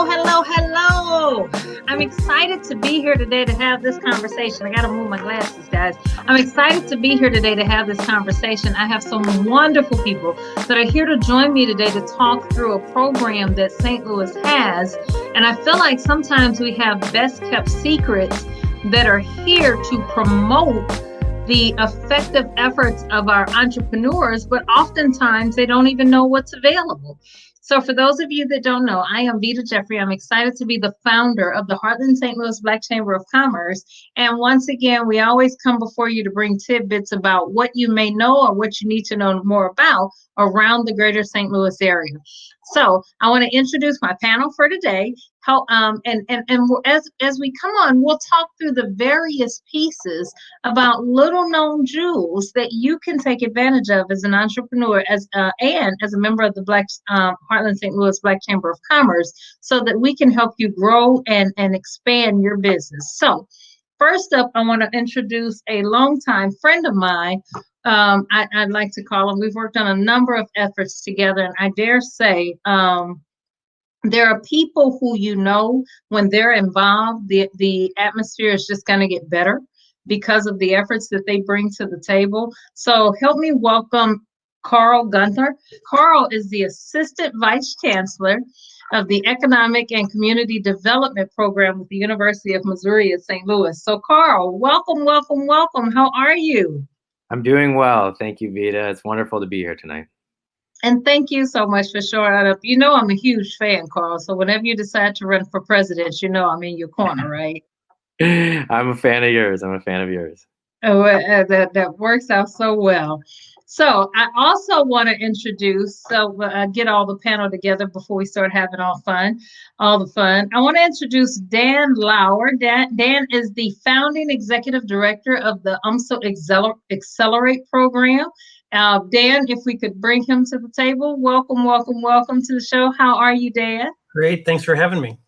Hello. I'm excited to be here today to have this conversation. I got to move my glasses, guys. I'm excited to be here today to have this conversation. I have some wonderful people that are here to join me today to talk through a program that St. Louis has. And I feel like sometimes we have best kept secrets that are here to promote the effective efforts of our entrepreneurs, but oftentimes they don't even know what's available. So for those of you that don't know, I am Vita Jeffrey. I'm excited to be the founder of the Heartland St. Louis Black Chamber of Commerce. And once again, we always come before you to bring tidbits about what you may know or what you need to know more about around the greater St. Louis area. So I want to introduce my panel for today. As we come on, we'll talk through the various pieces about little known jewels that you can take advantage of as an entrepreneur, and as a member of the Heartland St. Louis Black Chamber of Commerce, so that we can help you grow and expand your business. So first up, I want to introduce a longtime friend of mine. I'd like to call him. We've worked on a number of efforts together, and I dare say there are people who, you know, when they're involved, the atmosphere is just going to get better because of the efforts that they bring to the table. So help me welcome Carl Gunther. Carl is the Assistant Vice Chancellor of the Economic and Community Development Program with the University of Missouri at St. Louis. So Carl, welcome. How are you? I'm doing well. Thank you, Vita. It's wonderful to be here tonight. And thank you so much for showing up. You know, I'm a huge fan, Carl. So whenever you decide to run for president, you know I'm in your corner, right? I'm a fan of yours. Oh, that works out so well. So I also want to introduce, get all the panel together before we start having all the fun. I want to introduce Dan Lauer. Dan is the founding executive director of the UMSL Accelerate Program. Dan, if we could bring him to the table. Welcome to the show. How are you, Dan? Great. Thanks for having me.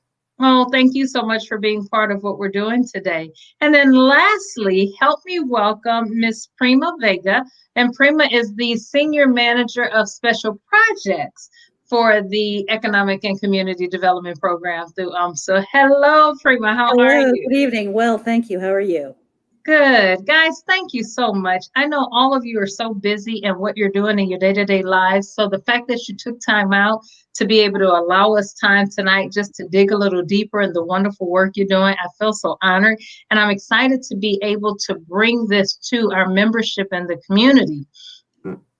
Oh, thank you so much for being part of what we're doing today. And then lastly, help me welcome Ms. Prima Vega. And Prima is the Senior Manager of Special Projects for the Economic and Community Development Program through UMSL. Hello, Prima. How are you? Good evening. Well, thank you. How are you? Good. Guys, thank you so much. I know all of you are so busy in what you're doing in your day-to-day lives. So the fact that you took time out to be able to allow us time tonight just to dig a little deeper in the wonderful work you're doing, I feel so honored. And I'm excited to be able to bring this to our membership and the community.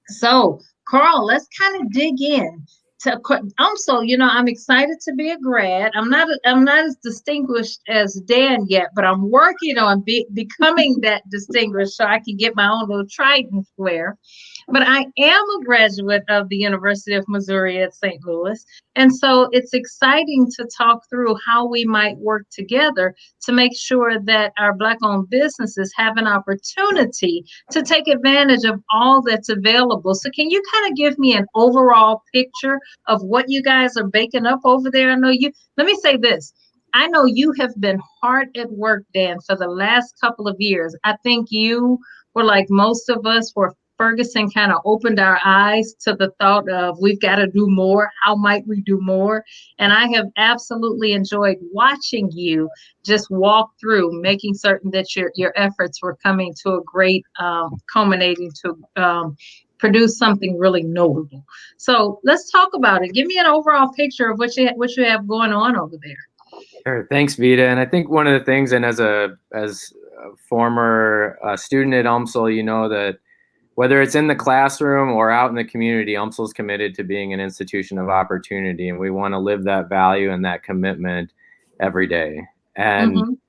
So, Carl, let's kind of dig in. Also, you know, I'm excited to be a grad. I'm not as distinguished as Dan yet, but I'm working on becoming that distinguished so I can get my own little Triton square. But I am a graduate of the University of Missouri at St. Louis. And so it's exciting to talk through how we might work together to make sure that our Black-owned businesses have an opportunity to take advantage of all that's available. So can you kind of give me an overall picture of what you guys are baking up over there? Let me say this. I know you have been hard at work, Dan, for the last couple of years. I think you were like most of us where Ferguson kind of opened our eyes to the thought of we've got to do more. How might we do more? And I have absolutely enjoyed watching you just walk through, making certain that your efforts were coming to a great culminating to produce something really notable. So let's talk about it. Give me an overall picture of what you have going on over there. Sure. Thanks, Vita. And I think one of the things, and as a former student at UMSL, you know that whether it's in the classroom or out in the community, UMSL is committed to being an institution of opportunity, and we want to live that value and that commitment every day. And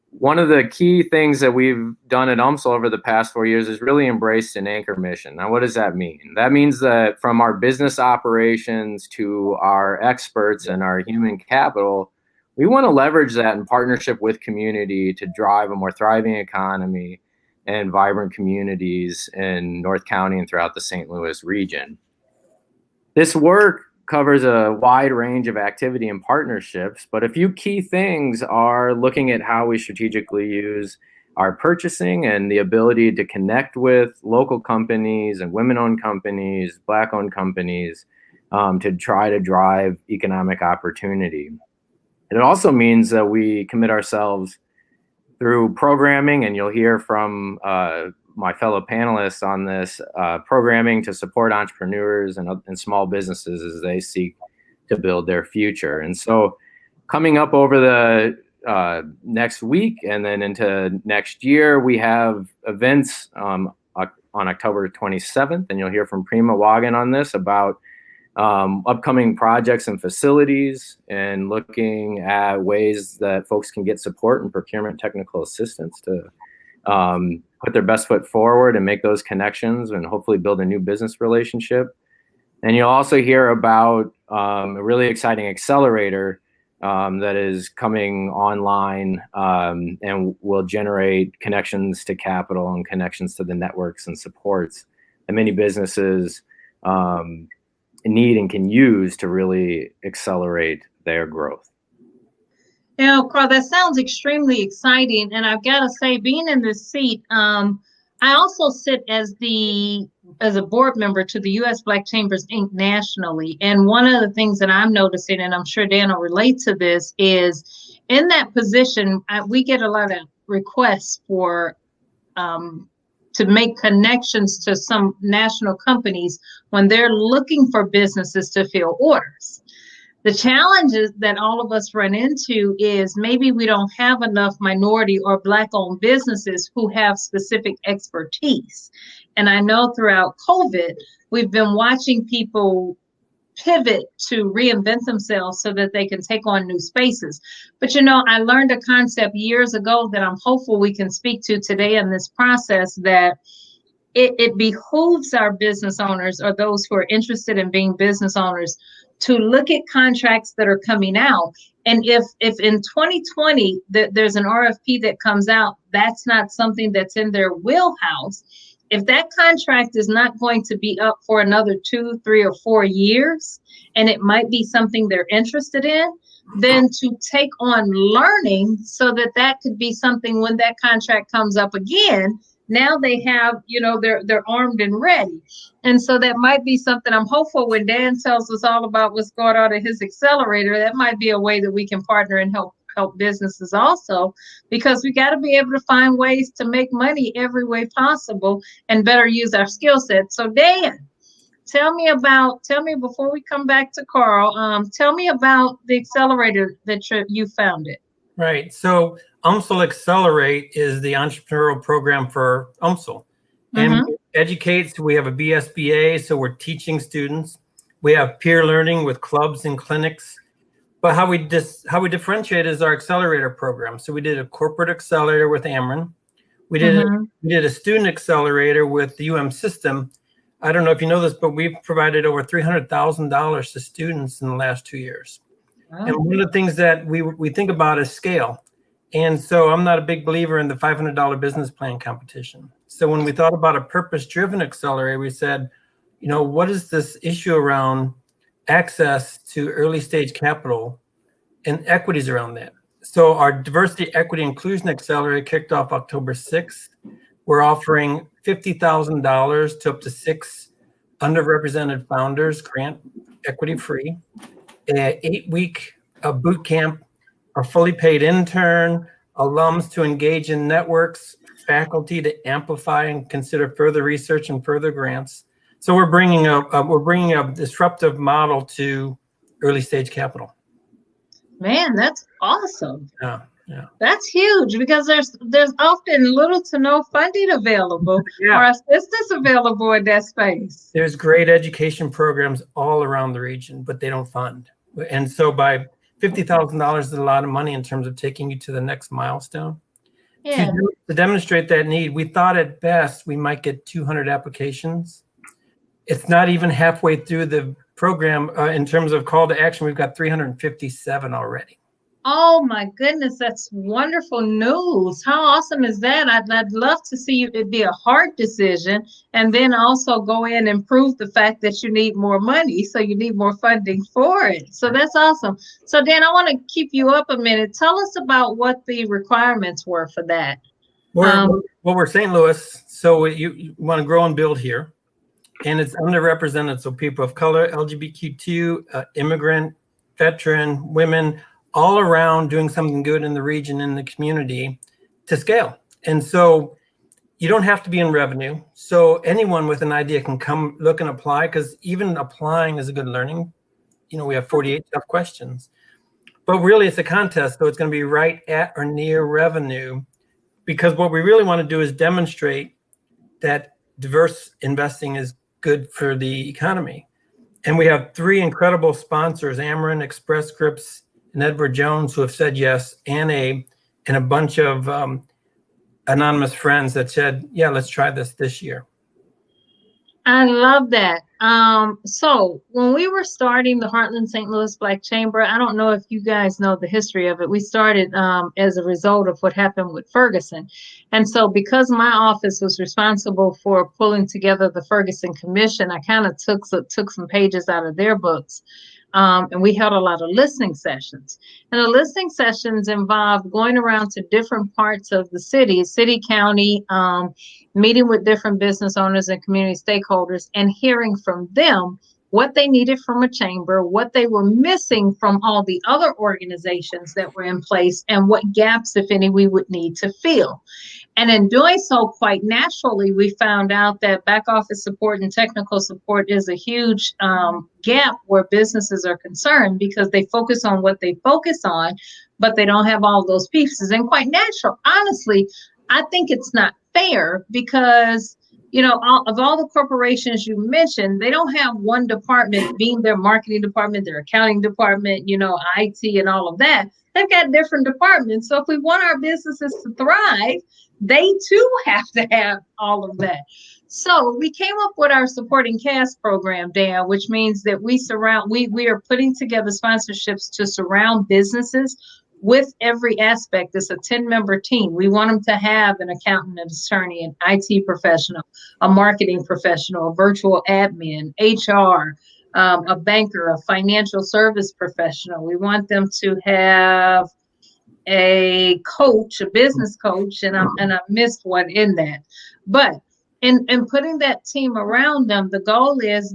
one of the key things that we've done at UMSL over the past 4 years is really embraced an anchor mission. Now, what does that mean? That means that from our business operations to our experts and our human capital, we want to leverage that in partnership with community to drive a more thriving economy and vibrant communities in North County and throughout the St. Louis region. This work covers a wide range of activity and partnerships, but a few key things are looking at how we strategically use our purchasing and the ability to connect with local companies and women-owned companies, Black-owned companies, to try to drive economic opportunity. It also means that we commit ourselves through programming, and you'll hear from my fellow panelists on this, programming to support entrepreneurs and small businesses as they seek to build their future. And so coming up over the next week and then into next year, we have events on October 27th, and you'll hear from Prima Wagan on this about upcoming projects and facilities, and looking at ways that folks can get support and procurement technical assistance to put their best foot forward and make those connections and hopefully build a new business relationship. And you'll also hear about a really exciting accelerator that is coming online and will generate connections to capital and connections to the networks and supports that many businesses need and can use to really accelerate their growth. You know, Carl, that sounds extremely exciting. And I've got to say, being in this seat, I also sit as a board member to the U.S. Black Chambers, Inc. nationally. And one of the things that I'm noticing, and I'm sure Dan will relate to this, is in that position, we get a lot of requests for to make connections to some national companies when they're looking for businesses to fill orders. The challenges that all of us run into is maybe we don't have enough minority or Black-owned businesses who have specific expertise. And I know throughout COVID, we've been watching people pivot to reinvent themselves so that they can take on new spaces. But you know, I learned a concept years ago that I'm hopeful we can speak to today in this process, that it behooves our business owners or those who are interested in being business owners to look at contracts that are coming out. And if in 2020 there's an RFP that comes out, that's not something that's in their wheelhouse. If that contract is not going to be up for another 2, 3, or 4 years, and it might be something they're interested in, then to take on learning so that that could be something when that contract comes up again, now they have, you know, they're armed and ready. And so that might be something I'm hopeful when Dan tells us all about what's going on at his accelerator, that might be a way that we can partner and help businesses also, because we got to be able to find ways to make money every way possible and better use our skill set. So Dan, tell me before we come back to Carl, tell me about the accelerator that you founded. Right. So UMSL Accelerate is the entrepreneurial program for UMSL. And we educate, so we have a BSBA, so we're teaching students. We have peer learning with clubs and clinics. But how we differentiate is our accelerator program. So we did a corporate accelerator with Ameren. We did a student accelerator with the system. I don't know if you know this, but we've provided over $300,000 to students in the last 2 years. Wow. And one of the things that we think about is scale. And so I'm not a big believer in the $500 business plan competition. So when we thought about a purpose-driven accelerator, we said, you know, what is this issue around access to early stage capital and equities around that? So our diversity, equity, inclusion accelerator kicked off October 6th. We're offering $50,000 to up to 6 underrepresented founders, grant equity free, an 8-week boot camp, a fully paid intern, alums to engage in networks, faculty to amplify and consider further research and further grants. So we're bringing a disruptive model to early stage capital. Man, that's awesome. Yeah. That's huge, because there's often little to no funding available or assistance available in that space. There's great education programs all around the region, but they don't fund. And so by $50,000 is a lot of money in terms of taking you to the next milestone. Yeah. To demonstrate that need, we thought at best we might get 200 applications. It's not even halfway through the program. In terms of call to action, we've got 357 already. Oh my goodness, that's wonderful news. How awesome is that? I'd love to see it be a hard decision, and then also go in and prove the fact that you need more money, so you need more funding for it. So that's awesome. So Dan, I want to keep you up a minute. Tell us about what the requirements were for that. We're St. Louis, so you want to grow and build here, and it's underrepresented, so people of color, LGBTQ, immigrant, veteran, women, all around doing something good in the region, in the community to scale. And so you don't have to be in revenue. So anyone with an idea can come look and apply, because even applying is a good learning. We have 48 tough questions. But really, it's a contest, so it's going to be right at or near revenue, because what we really want to do is demonstrate that diverse investing is good for the economy. And we have 3 incredible sponsors, Amarin, Express Scripts, and Edward Jones, who have said yes, and a bunch of anonymous friends that said, yeah, let's try this year. I love that. So when we were starting the Heartland St. Louis Black Chamber, I don't know if you guys know the history of it. We started as a result of what happened with Ferguson. And so because my office was responsible for pulling together the Ferguson Commission, I kind of took some pages out of their books. And we held a lot of listening sessions. And the listening sessions involved going around to different parts of the city, county, meeting with different business owners and community stakeholders, and hearing from them what they needed from a chamber, what they were missing from all the other organizations that were in place, and what gaps, if any, we would need to fill. And in doing so, quite naturally, we found out that back office support and technical support is a huge gap where businesses are concerned, because they focus on what they focus on, but they don't have all those pieces. And quite natural, honestly, I think it's not fair, because of all the corporations you mentioned, they don't have one department being their marketing department, their accounting department, IT and all of that. They've got different departments. So if we want our businesses to thrive, they too have to have all of that. So we came up with our supporting cast program, Dan, which means that we are putting together sponsorships to surround businesses with every aspect. It's a 10-member team. We want them to have an accountant, an attorney, an IT professional, a marketing professional, a virtual admin, HR, a banker, a financial service professional. We want them to have a coach, a business coach, and I missed one in that. But in putting that team around them, the goal is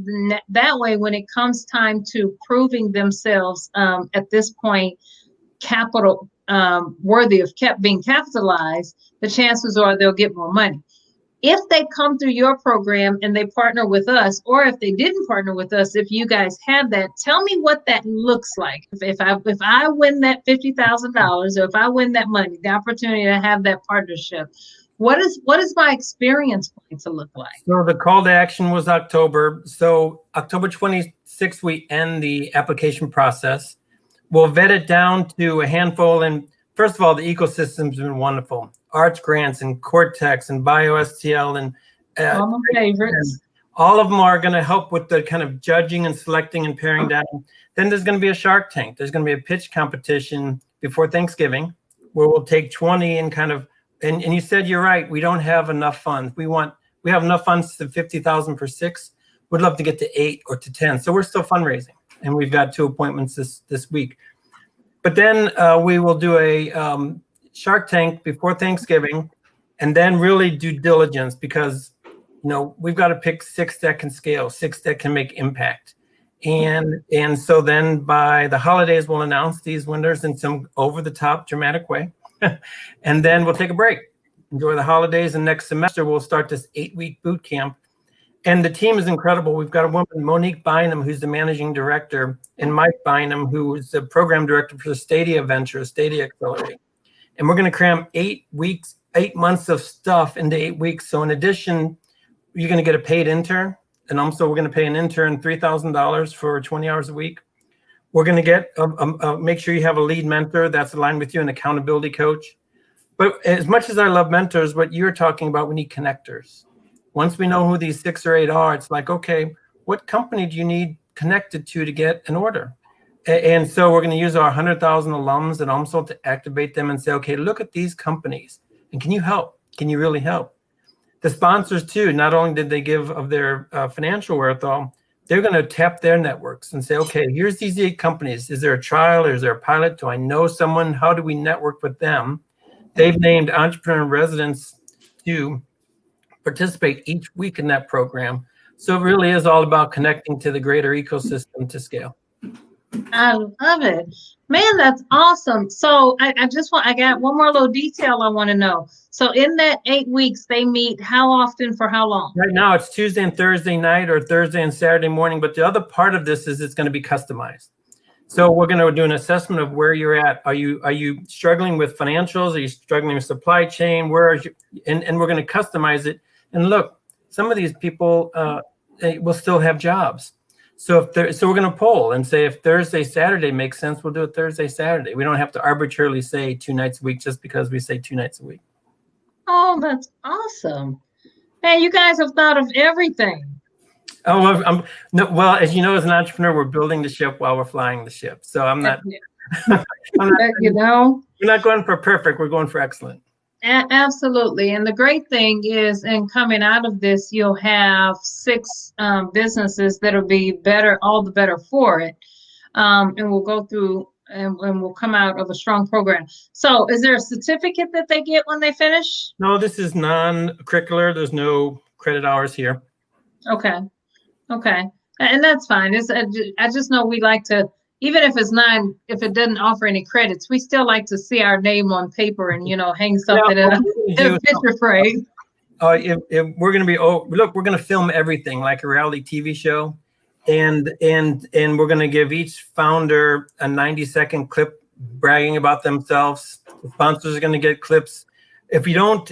that way when it comes time to proving themselves at this point capital worthy of being capitalized, the chances are they'll get more money. If they come through your program and they partner with us, or if they didn't partner with us, if you guys have that, tell me what that looks like. If I win that $50,000, or if I win that money, the opportunity to have that partnership, what is my experience going to look like? So the call to action was October. So October 26th, we end the application process. We'll vet it down to a handful. And first of all, the ecosystem's been wonderful. Arts Grants and Cortex and BioSTL and all my favorites. All of them are going to help with the kind of judging and selecting and paring down. Then there's going to be a Shark Tank. There's going to be a pitch competition before Thanksgiving, where we'll take 20 and kind of, and you said you're right, we don't have enough funds. We have enough funds to 50,000 for 6. We'd love to get to 8 or to 10. So we're still fundraising. And we've got 2 appointments this week. But then we will do a Shark Tank before Thanksgiving, and then really due diligence, because we've got to pick 6 that can scale, 6 that can make impact. And so then by the holidays, we'll announce these winners in some over-the-top dramatic way. And then we'll take a break, enjoy the holidays, and next semester we'll start this 8-week boot camp. And the team is incredible. We've got a woman, Monique Bynum, who's the managing director, and Mike Bynum, who is the program director for the Stadia Venture, Stadia Accelerate. And we're going to cram 8 months of stuff into 8 weeks. So in addition, you're going to get a paid intern. And also we're going to pay an intern $3,000 for 20 hours a week. We're going to get, make sure you have a lead mentor that's aligned with you, an accountability coach. But as much as I love mentors, what you're talking about, we need connectors. Once we know who these 6 or 8 are, it's like, okay, what company do you need connected to get an order? And so we're going to use our 100,000 alums at UMSL to activate them and say, okay, look at these companies. And can you help? Can you really help? The sponsors, too, not only did they give of their financial wherewithal, they're going to tap their networks and say, okay, here's these 8 companies. Is there a trial or is there a pilot? Do I know someone? How do we network with them? They've named entrepreneur in residence to participate each week in that program. So it really is all about connecting to the greater ecosystem to scale. I love it. Man, that's awesome. So I got one more little detail I want to know. So in that 8 weeks, they meet how often for how long? Right now it's Tuesday and Thursday night or Thursday and Saturday morning, but the other part of this is it's going to be customized. So we're going to do an assessment of where you're at. Are you struggling with financials? Are you struggling with supply chain? Where are you? And we're going to customize it. And look, some of these people they will still have jobs. So we're going to poll and say if Thursday, Saturday makes sense, we'll do it Thursday, Saturday. We don't have to arbitrarily say 2 nights a week just because we say 2 nights a week. Oh, that's awesome. Man, you guys have thought of everything. Oh, well, well, as you know, as an entrepreneur, we're building the ship while we're flying the ship. So I'm not, you know, we're not going for perfect. We're going for excellent. Absolutely. And the great thing is, in coming out of this, you'll have 6 businesses that'll be better, all the better for it. And we'll go through and we'll come out of a strong program. So is there a certificate that they get when they finish? No, this is non-curricular. There's no credit hours here. Okay. Okay. And that's fine. I just know we like to, even if it's if it doesn't offer any credits, we still like to see our name on paper and, hang something in a picture frame. If we're going to be, look, we're going to film everything like a reality TV show. And we're going to give each founder a 90-second clip bragging about themselves. The sponsors are going to get clips. If you don't,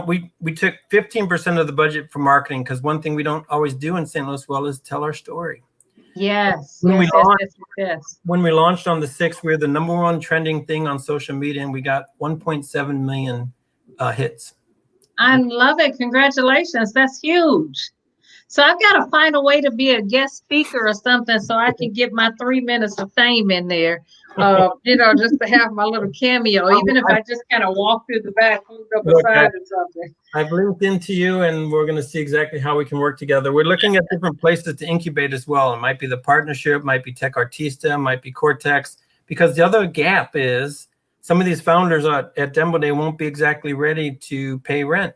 we took 15% of the budget for marketing because one thing we don't always do in St. Louis well is tell our story. Yes. When we launched on the 6th, we were the #1 trending thing on social media, and we got 1.7 million hits. I love it. Congratulations. That's huge. So I've got to find a way to be a guest speaker or something so I can get my 3 minutes of fame in there, just to have my little cameo, even if I just kind of walk through the back, hold up a side or something. I've linked into you, and we're going to see exactly how we can work together. We're looking at different places to incubate as well. It might be the partnership, might be Tech Artista, might be Cortex, because the other gap is some of these founders at Demo Day won't be exactly ready to pay rent.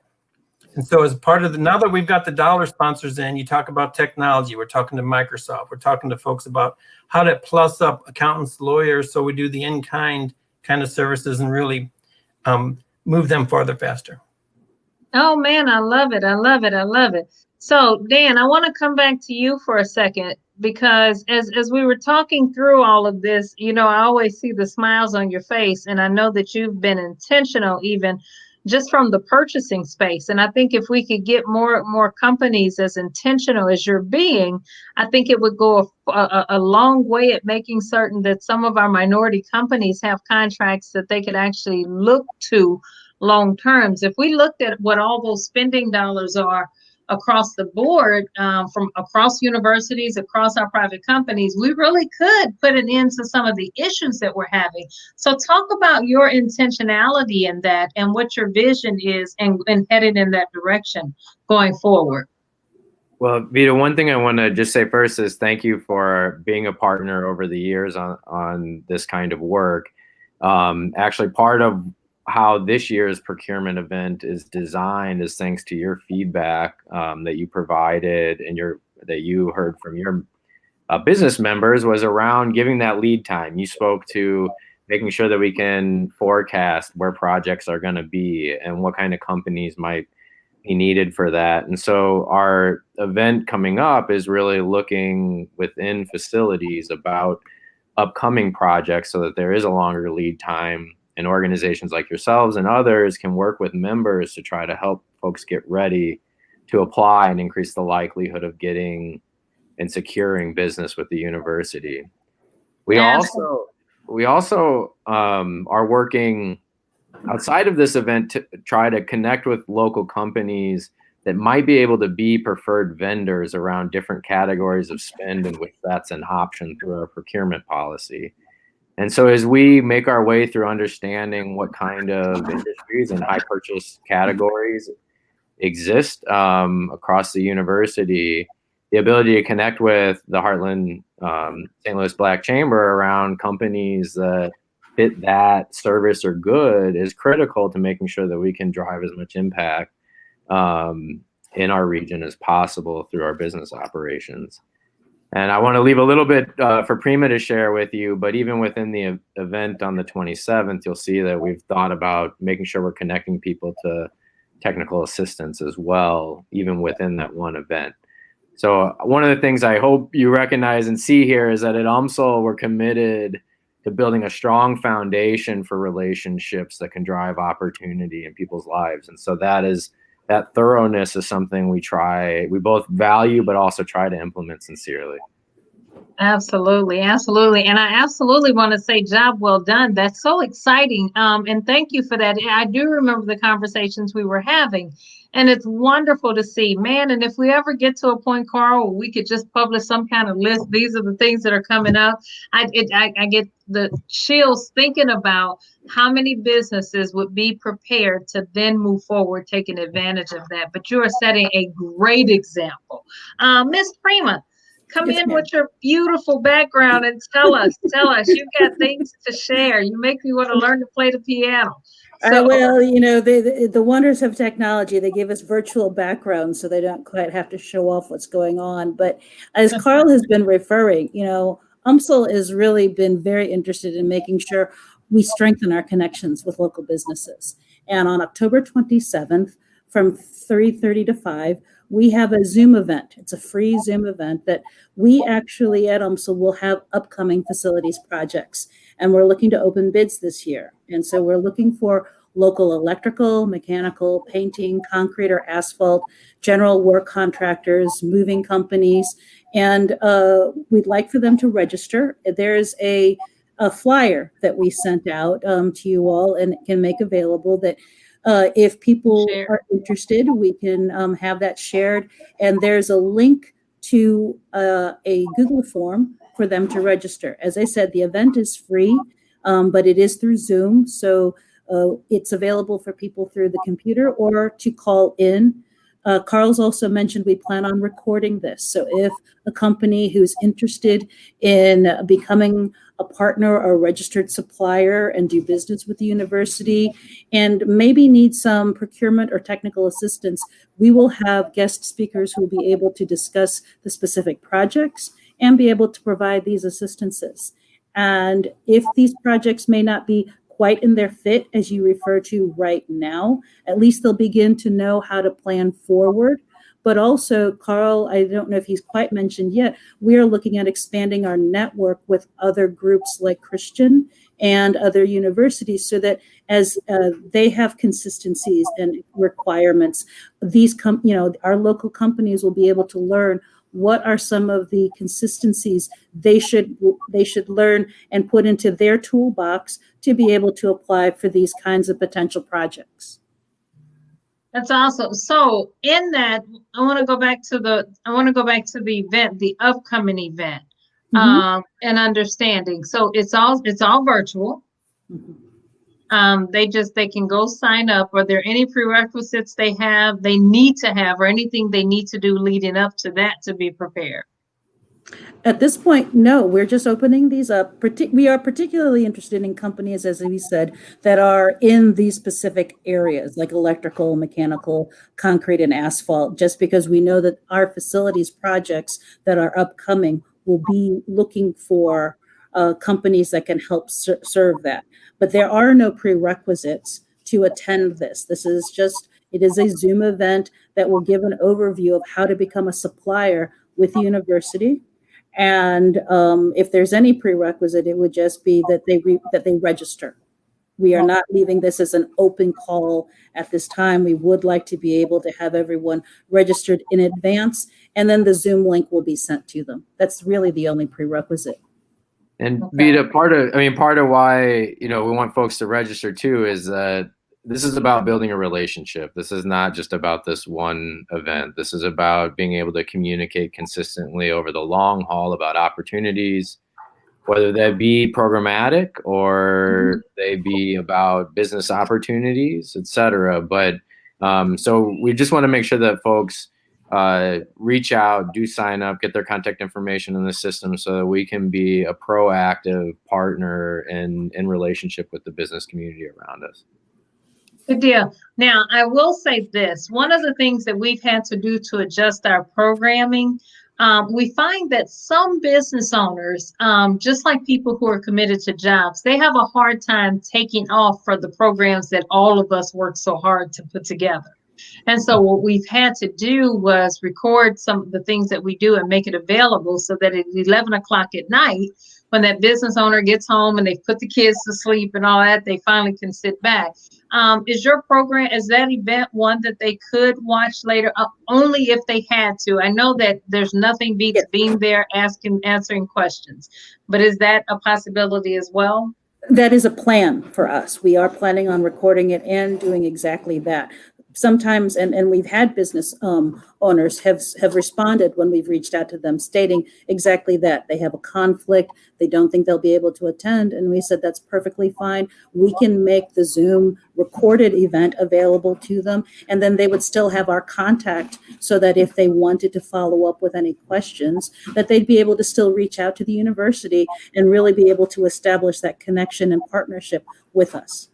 And so as part of now that we've got the dollar sponsors in, you talk about technology, we're talking to Microsoft, we're talking to folks about how to plus up accountants, lawyers, so we do the in-kind kind of services and really move them farther faster. Oh man, I love it. I love it. I love it. So Dan, I want to come back to you for a second because as we were talking through all of this, I always see the smiles on your face, and I know that you've been intentional even just from the purchasing space. And I think if we could get more companies as intentional as you're being, I think it would go a long way at making certain that some of our minority companies have contracts that they could actually look to long terms. If we looked at what all those spending dollars are across the board, from across universities, across our private companies, we really could put an end to some of the issues that we're having. So talk about your intentionality in that and what your vision is and heading in that direction going forward. Well, Vita, one thing I want to just say first is thank you for being a partner over the years on this kind of work. Actually, part of how this year's procurement event is designed is thanks to your feedback that you provided and that you heard from your business members was around giving that lead time. You spoke to making sure that we can forecast where projects are going to be and what kind of companies might be needed for that. And so our event coming up is really looking within facilities about upcoming projects so that there is a longer lead time. And organizations like yourselves and others can work with members to try to help folks get ready to apply and increase the likelihood of getting and securing business with the university. We also are working outside of this event to try to connect with local companies that might be able to be preferred vendors around different categories of spend, and which that's an option through our procurement policy. And so as we make our way through understanding what kind of industries and high purchase categories exist across the university, the ability to connect with the Heartland St. Louis Black Chamber around companies that fit that service or good is critical to making sure that we can drive as much impact in our region as possible through our business operations. And I want to leave a little bit for Prima to share with you, but even within the event on the 27th, you'll see that we've thought about making sure we're connecting people to technical assistance as well, even within that one event. So one of the things I hope you recognize and see here is that at UMSL, we're committed to building a strong foundation for relationships that can drive opportunity in people's lives. And so that thoroughness is something we both value, but also try to implement sincerely. Absolutely, absolutely. And I absolutely want to say job well done. That's so exciting. And thank you for that. I do remember the conversations we were having, and it's wonderful to see, man. And if we ever get to a point, Carl, where we could just publish some kind of list, these are the things that are coming up. I get the chills thinking about how many businesses would be prepared to then move forward, taking advantage of that. But you are setting a great example. Miss Prima, come in with your beautiful background and tell us, you got things to share. You make me want to learn to play the piano. So, well, you know, the wonders of technology, they give us virtual backgrounds so they don't quite have to show off what's going on. But as Carl has been referring, you know, UMSL has really been very interested in making sure we strengthen our connections with local businesses. And on October 27th, from 3:30 to 5, we have a Zoom event. It's a free Zoom event that we actually at UMSL will have upcoming facilities projects. And we're looking to open bids this year. And so we're looking for local electrical, mechanical, painting, concrete or asphalt, general work contractors, moving companies. And we'd like for them to register. There's a flyer that we sent out to you all and can make available that if people are interested, we can have that shared. And there's a link to a Google form for them to register. As I said, the event is free, but it is through Zoom. So it's available for people through the computer or to call in. Carl's also mentioned we plan on recording this. So if a company who's interested in becoming a partner or a registered supplier and do business with the university and maybe need some procurement or technical assistance, we will have guest speakers who will be able to discuss the specific projects and be able to provide these assistances. And if these projects may not be quite in their fit, as you refer to right now, at least they'll begin to know how to plan forward. But also, Carl, I don't know if he's quite mentioned yet, we are looking at expanding our network with other groups like Christian and other universities so that as they have consistencies and requirements, these our local companies will be able to learn what are some of the consistencies they should learn and put into their toolbox to be able to apply for these kinds of potential projects. That's awesome. So in that, I want to go back to the event, the upcoming event, and understanding. So it's all virtual. They can go sign up. Are there any prerequisites they need to have, or anything they need to do leading up to that to be prepared? At this point, no, we're just opening these up. We are particularly interested in companies, as we said, that are in these specific areas like electrical, mechanical, concrete, and asphalt, just because we know that our facilities projects that are upcoming will be looking for companies that can help serve that. But there are no prerequisites to attend this. It is a Zoom event that will give an overview of how to become a supplier with the university. And if there's any prerequisite, it would just be that they register. We are not leaving this as an open call at this time. We would like to be able to have everyone registered in advance, and then the Zoom link will be sent to them. That's really the only prerequisite. And Vita, part of why, we want folks to register too is that this is about building a relationship. This is not just about this one event. This is about being able to communicate consistently over the long haul about opportunities, whether that be programmatic or they be about business opportunities, et cetera. But so we just want to make sure that folks reach out, do sign up, get their contact information in the system so that we can be a proactive partner in relationship with the business community around us. Good deal. Now, I will say this. One of the things that we've had to do to adjust our programming we find that some business owners, just like people who are committed to jobs, they have a hard time taking off for the programs that all of us work so hard to put together. And so what we've had to do was record some of the things that we do and make it available so that at 11 o'clock at night, when that business owner gets home and they've put the kids to sleep and all that, they finally can sit back. Is your program, is that event one that they could watch later, only if they had to? I know that there's nothing beats being there, answering questions, but is that a possibility as well? That is a plan for us. We are planning on recording it and doing exactly that. Sometimes, and we've had business owners have responded when we've reached out to them stating exactly that. They have a conflict. They don't think they'll be able to attend. And we said, that's perfectly fine. We can make the Zoom recorded event available to them. And then they would still have our contact so that if they wanted to follow up with any questions, that they'd be able to still reach out to the university and really be able to establish that connection and partnership with us.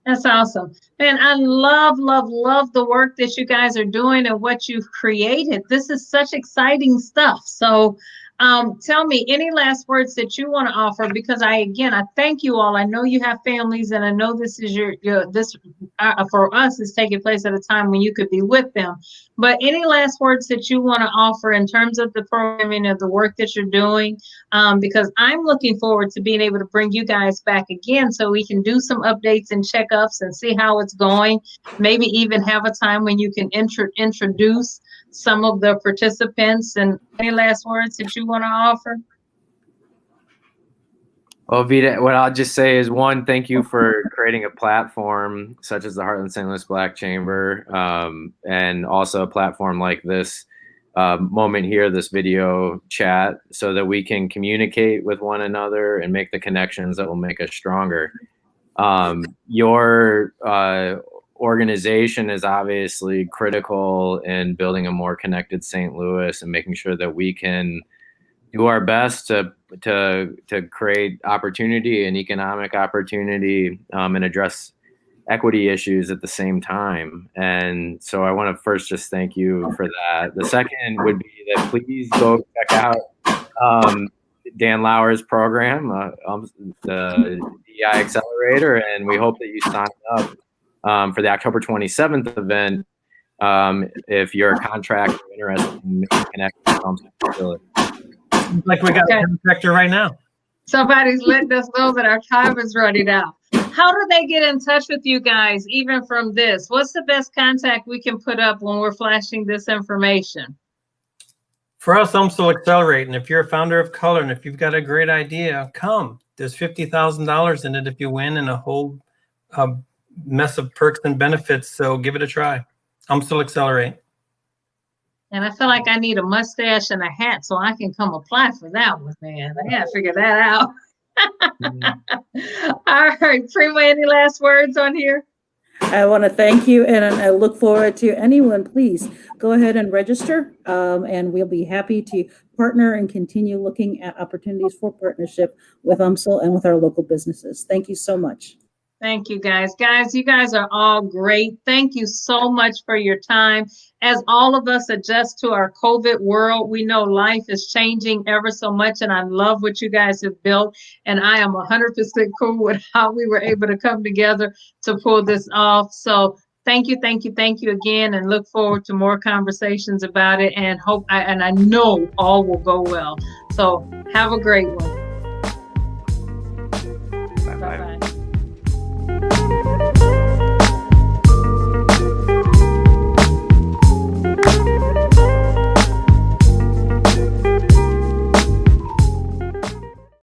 That's awesome. Man, I love, love, love the work that you guys are doing and what you've created. This is such exciting stuff. So tell me any last words that you want to offer, because I thank you all. I know you have families, and I know this is for us is taking place at a time when you could be with them. But any last words that you want to offer in terms of the programming of the work that you're doing? Because I'm looking forward to being able to bring you guys back again so we can do some updates and checkups and see how it's going. Maybe even have a time when you can introduce some of the participants. And any last words that you want to offer? Well, Vita, what I'll just say is, one, thank you for creating a platform such as the Heartland St. Louis Black Chamber, and also a platform like this moment here, this video chat, so that we can communicate with one another and make the connections that will make us stronger. Your organization is obviously critical in building a more connected St. Louis and making sure that we can do our best to create opportunity and economic opportunity, and address equity issues at the same time. And so I want to first just thank you for that. The second would be that please go check out Dan Lauer's program, the DI Accelerator, and we hope that you sign up for the October 27th event if you're a contractor interested in making connections with the facility. Like we got a contractor right now. Somebody's letting us know that our time is running out. How do they get in touch with you guys, even from this? What's the best contact we can put up when we're flashing this information? For us, UMSL Accelerate, and if you're a founder of color and if you've got a great idea, come. There's $50,000 in it if you win, and a whole mess of perks and benefits. So give it a try. UMSL Accelerate. And I feel like I need a mustache and a hat so I can come apply for that one, man. I gotta figure that out. All right, Prima, any last words on here? I want to thank you, and I look forward to anyone. Please go ahead and register, and we'll be happy to partner and continue looking at opportunities for partnership with UMSL and with our local businesses. Thank you so much. Thank you, guys. Guys, you guys are all great. Thank you so much for your time. As all of us adjust to our COVID world, we know life is changing ever so much, and I love what you guys have built, and I am 100% cool with how we were able to come together to pull this off. So thank you, thank you, thank you again, and look forward to more conversations about it, and I know all will go well. So have a great one. Bye-bye. Bye-bye.